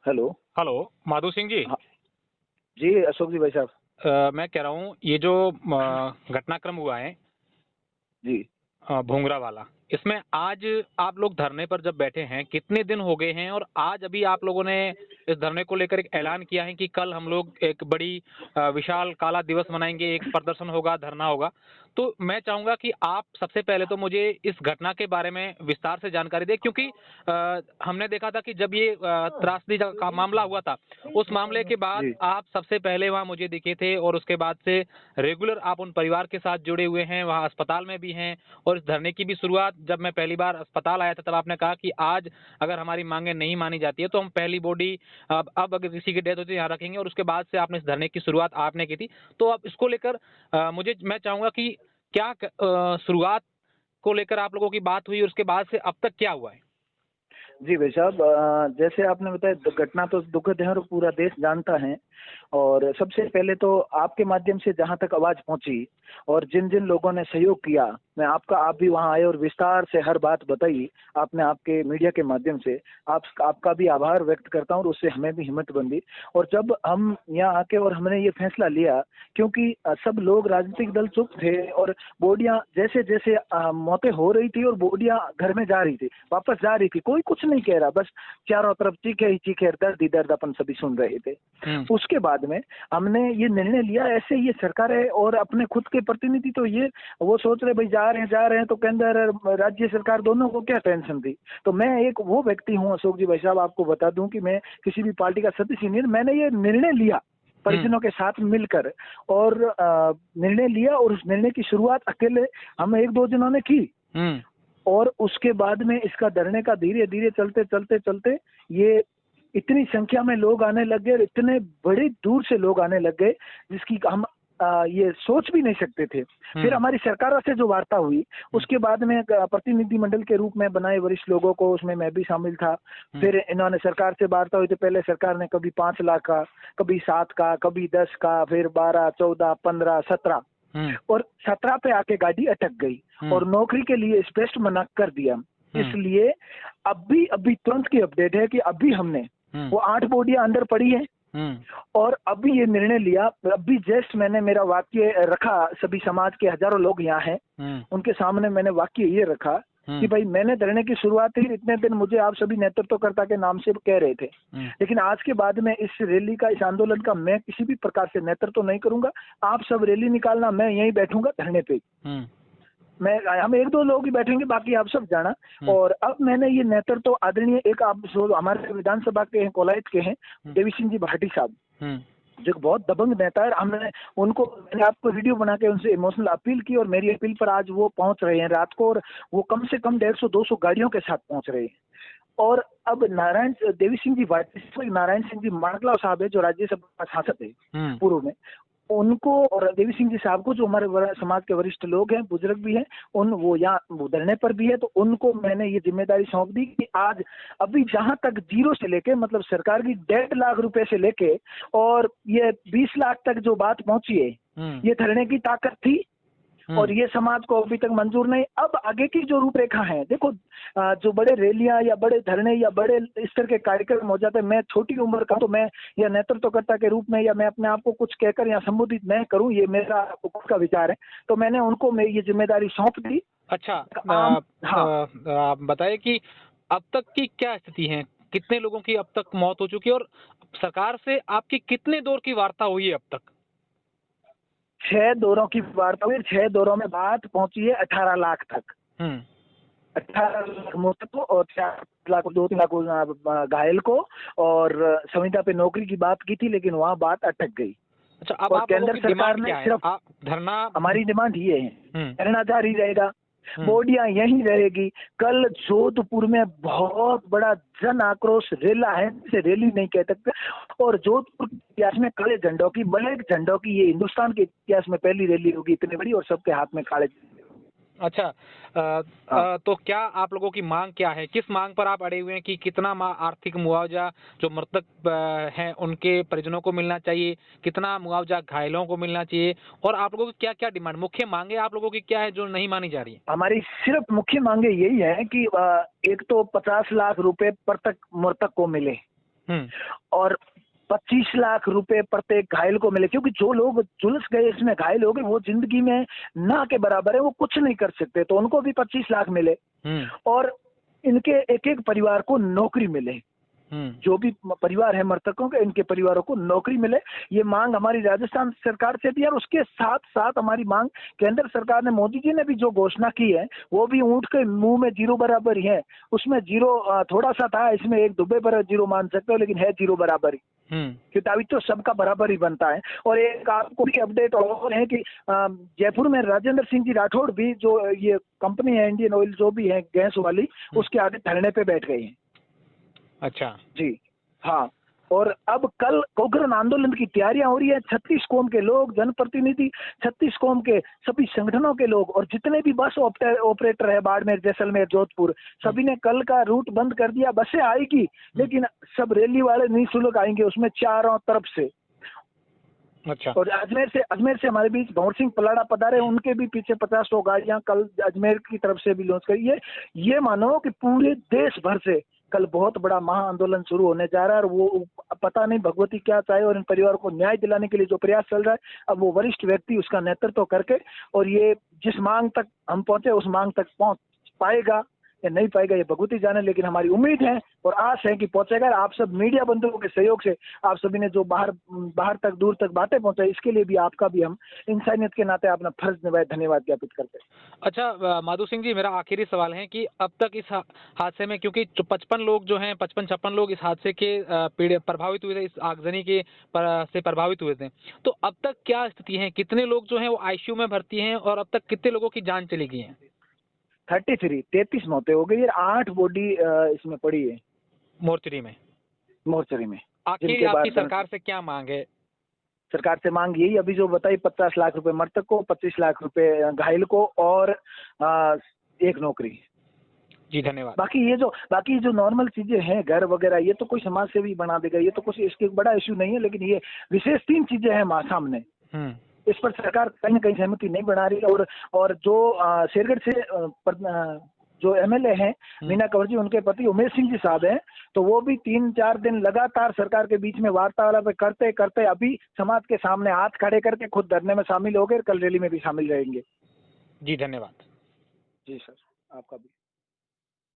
Hello. Hello, Madhu Singh ji. हाँ जी, अशोक जी भाई साहब। मैं कह रहा हूँ ये जो घटनाक्रम हुआ है जी। भोंगरा वाला, इसमें आज आप लोग धरने पर जब बैठे हैं, कितने दिन हो गए हैं? और आज अभी आप लोगों ने इस धरने को लेकर एक ऐलान किया है कि कल हम लोग एक बड़ी विशाल काला दिवस मनाएंगे, एक प्रदर्शन होगा, धरना होगा। तो मैं चाहूंगा कि आप सबसे पहले तो मुझे इस घटना के बारे में विस्तार से जानकारी दें, क्योंकि हमने देखा था कि जब ये त्रासदी का मामला हुआ था, उस मामले के बाद जी। आप सबसे पहले वहां मुझे दिखे थे, और उसके बाद से रेगुलर आप उन परिवार के साथ जुड़े हुए हैं, वहां अस्पताल में भी हैं। और इस धरने की भी शुरुआत जब मैं पहली बार अस्पताल आया था, तब आपने कहा कि आज अगर हमारी मांगे नहीं मानी जाती है तो हम पहली बॉडी अब अगर किसी की डेथ होती है यहाँ रखेंगे। और उसके बाद से आपने इस धरने की शुरुआत आपने की थी। तो अब इसको लेकर मैं चाहूंगा कि क्या शुरुआत को लेकर आप लोगों की बात हुई, और उसके बाद से अब तक क्या हुआ है? जी भाई साहब, जैसे आपने बताया घटना तो दुखद है और पूरा देश जानता है। और सबसे पहले तो आपके माध्यम से जहां तक आवाज पहुंची और जिन जिन लोगों ने सहयोग किया, मैं आपका आप भी वहां आए और विस्तार से हर बात बताई आपने आपके मीडिया के माध्यम से। आपका भी आभार व्यक्त करता हूं और उससे हमें भी हिम्मत बंदी। और जब हम यहाँ आके और हमने ये फैसला लिया, क्योंकि सब लोग राजनीतिक दल चुप थे और बॉडियां जैसे जैसे मौतें हो रही थी और बॉडियां घर में जा रही थी, वापस जा रही थी, कोई कुछ नहीं कह रहा, बस चारों तरफ चीखे ही चीखे, दर्द ही दर्द अपन सभी सुन रहे थे। उसके बाद में हमने ये निर्णय लिया। ऐसे ये सरकार है और अपने खुद के प्रतिनिधि तो ये वो सोच रहे भाई जा रहे हैं तो केंद्र राज्य सरकार दोनों को क्या टेंशन थी। तो मैं एक वो व्यक्ति हूँ अशोक जी भाई साहब, आपको बता दूं कि मैं किसी भी पार्टी का सदस्य नहीं, मैंने ये निर्णय लिया परिजनों के साथ मिलकर और निर्णय लिया। और उस निर्णय की शुरुआत अकेले हम एक दो जनों ने की। और उसके बाद में इसका धरने का धीरे धीरे चलते चलते चलते ये इतनी संख्या में लोग आने लग गए, इतने बड़ी दूर से लोग आने लग गए जिसकी हम ये सोच भी नहीं सकते थे। फिर हमारी सरकारों से जो वार्ता हुई, उसके बाद में प्रतिनिधि मंडल के रूप में बनाए वरिष्ठ लोगों को, उसमें मैं भी शामिल था। फिर इन्होंने सरकार से वार्ता हुई तो पहले सरकार ने कभी 5 लाख का, कभी 7 का, कभी 10 का, फिर 12, 14, 15, 17 और 17 पे आके गाड़ी अटक गई और नौकरी के लिए स्पष्ट मना कर दिया। इसलिए अभी तुरंत की अपडेट है कि अभी हमने वो 8 बॉडियां अंदर पड़ी है और अभी ये निर्णय लिया। अभी जस्ट मैंने मेरा वाक्य रखा, सभी समाज के हजारों लोग यहाँ हैं, उनके सामने मैंने वाक्य ये रखा कि भाई मैंने धरने की शुरुआत ही इतने दिन मुझे आप सभी नेतृत्वकर्ता के नाम से कह रहे थे, लेकिन आज के बाद में इस रैली का, इस आंदोलन का मैं किसी भी प्रकार से नेतृत्व नहीं करूंगा। आप सब रैली निकालना, मैं यहीं बैठूंगा धरने पे। हम एक दो लोग ही बैठेंगे, बाकी आप सब जाना। और अब मैंने ये नेतृत्व आदरणीय एक आप जो हमारे विधानसभा के हैं, कोलायत के हैं, देवी सिंह जी भाटी साहब, जो बहुत दबंग नेता है, हमने उनको, मैंने आपको वीडियो बना के उनसे इमोशनल अपील की और मेरी अपील पर आज वो पहुंच रहे हैं रात को। और वो कम से कम 150-200 गाड़ियों के साथ पहुंच रहे हैं। और अब देवी सिंह जी भाटी, नारायण सिंह जी माणकला साहब है जो राज्यसभा सांसद है पूर्व में, उनको और देवी सिंह जी साहब को, जो हमारे समाज के वरिष्ठ लोग हैं, बुजुर्ग भी हैं, वो यहाँ धरने पर भी है, तो उनको मैंने ये जिम्मेदारी सौंप दी कि आज अभी जहां तक जीरो से लेके, मतलब सरकार की 1.5 लाख रुपए से लेके और ये 20 लाख तक जो बात पहुंची है, ये धरने की ताकत थी और ये समाज को अभी तक मंजूर नहीं। अब आगे की जो रूपरेखा है, देखो, जो बड़े रैलियां या बड़े धरने या बड़े स्तर के कार्यक्रम हो जाते हैं, मैं छोटी उम्र का, तो मैं या नेतृत्वकर्ता के रूप में या मैं अपने आप को कुछ कहकर या संबोधित नहीं करूं, ये मेरा खुद का विचार है। तो मैंने उनको मैं ये जिम्मेदारी सौंप दी। अच्छा, हाँ, आप बताइए कि अब तक की क्या स्थिति है? कितने लोगों की अब तक मौत हो चुकी है, और सरकार से आपकी कितने दौर की वार्ता हुई है अब तक? 6 दौरों की वार्ता हुई, 6 दौरों में बात पहुंची है 18 लाख तक। 18 लाख मृतक को और 4 लाख, 2-3 लाख घायल को। और संविदा पे नौकरी की बात की थी, लेकिन वहां बात अटक गई। अच्छा, अब और आप लोगों केंद्र की सरकार डिमांड ने क्या है? सिर्फ, आप धरना, हमारी डिमांड ये है, धरना जारी रहेगा, बॉडियां यहीं रहेगी। कल जोधपुर में बहुत बड़ा जन आक्रोश रैला है, इसे रैली नहीं कह सकते। और जोधपुर के इतिहास में काले झंडों की, ब्लैक झंडों की, ये हिंदुस्तान के इतिहास में पहली रैली होगी इतनी बड़ी और सबके हाथ में काले। अच्छा, तो क्या आप लोगों की मांग क्या है? किस मांग पर आप अड़े हुए हैं कि कितना आर्थिक मुआवजा जो मृतक हैं उनके परिजनों को मिलना चाहिए, कितना मुआवजा घायलों को मिलना चाहिए, और आप लोगों की क्या क्या डिमांड, मुख्य मांगे आप लोगों की क्या है जो नहीं मानी जा रही है? हमारी सिर्फ मुख्य मांगे यही है कि एक तो 50 लाख रुपए मृतक को मिले, हम्म। और 25 लाख रुपए प्रत्येक घायल को मिले, क्योंकि जो लोग झुलस गए इसमें घायल हो गए वो जिंदगी में ना के बराबर है, वो कुछ नहीं कर सकते, तो उनको भी 25 लाख मिले। और इनके एक एक परिवार को नौकरी मिले, जो भी परिवार है मृतकों के, इनके परिवारों को नौकरी मिले, ये मांग हमारी राजस्थान सरकार से भी है। और उसके साथ साथ हमारी मांग केंद्र सरकार ने, मोदी जी ने भी जो घोषणा की है वो भी ऊंट के मुंह में जीरो बराबर ही है। उसमें जीरो थोड़ा सा था, इसमें एक दुबे पर जीरो मान सकते हो, लेकिन है जीरो बराबर ही, क्योंकि अभी तो सबका बराबर ही बनता है। और एक आपको भी अपडेट और है कि जयपुर में राजेंद्र सिंह जी राठौड़ भी, जो ये कंपनी है इंडियन ऑयल जो भी है गैस वाली, उसके आगे धरने पे बैठ गई है। अच्छा जी हाँ। और अब कल पोखरण आंदोलन की तैयारियां हो रही है। 36 कौम के लोग, जनप्रतिनिधि, 36 कौम के सभी संगठनों के लोग और जितने भी बस ऑपरेटर है बाड़मेर, जैसलमेर, जोधपुर, सभी ने कल का रूट बंद कर दिया। बसें आएगी लेकिन सब रैली वाले निःशुल्क आएंगे, उसमें चारों तरफ से। अच्छा। और अजमेर से हमारे बीच भंवर सिंह पलाड़ा पधारे, उनके भी पीछे 50 गाड़ियां कल अजमेर की तरफ से भी लॉन्च करी है। ये मानो कि पूरे देश भर से कल बहुत बड़ा महा आंदोलन शुरू होने जा रहा है। और वो पता नहीं भगवती क्या चाहे, और इन परिवारों को न्याय दिलाने के लिए जो प्रयास चल रहा है, अब वो वरिष्ठ व्यक्ति उसका नेतृत्व करके, और ये जिस मांग तक हम पहुंचे उस मांग तक पहुंच पाएगा या नहीं पाएगा ये भगवती जाने, लेकिन हमारी उम्मीद है और आस है कि पहुंचेगा। आप सब मीडिया बंधुओं के सहयोग से आप सभी ने जो बाहर तक, दूर तक बातें पहुंचाई, इसके लिए भी आपका भी हम इंसानियत के नाते अपना फर्ज निभाए धन्यवाद ज्ञापित करते हैं। अच्छा माधु सिंह जी, मेरा आखिरी सवाल है कि अब तक इस हादसे में, क्योंकि 55 लोग जो हैं, 55-56 लोग इस हादसे के प्रभावित हुए थे, इस आगजनी के से प्रभावित हुए थे, तो अब तक क्या स्थिति है? कितने लोग जो हैं वो आईसीयू में भर्ती हैं और अब तक कितने लोगों की जान चली गई है? 33 मौतें हो गई है, 8 बॉडी इसमें पड़ी है मोर्चरी में। आखिर आपकी सरकार से क्या मांग है? सरकार से मांग यही अभी जो बताई, 50 लाख रुपए मृतक को, 25 लाख रुपए घायल को, और एक नौकरी। जी धन्यवाद। बाकी जो नॉर्मल चीजें हैं, घर वगैरह, ये तो कोई समाज सेवी बना देगा, ये तो कुछ इसके बड़ा इश्यू नहीं है। लेकिन ये विशेष 3 चीजें हैं सामने, इस पर सरकार कहीं न कहीं सहमति नहीं बना रही है। और जो शेरगढ़ से जो एमएलए हैं मीना कंवर जी, उनके पति उमेश सिंह जी साहब हैं, तो वो भी 3-4 दिन लगातार सरकार के बीच में वार्तालाप करते करते अभी समाज के सामने हाथ खड़े करके खुद धरने में शामिल हो गए, कल रैली में भी शामिल रहेंगे। जी धन्यवाद। जी सर, आपका भी।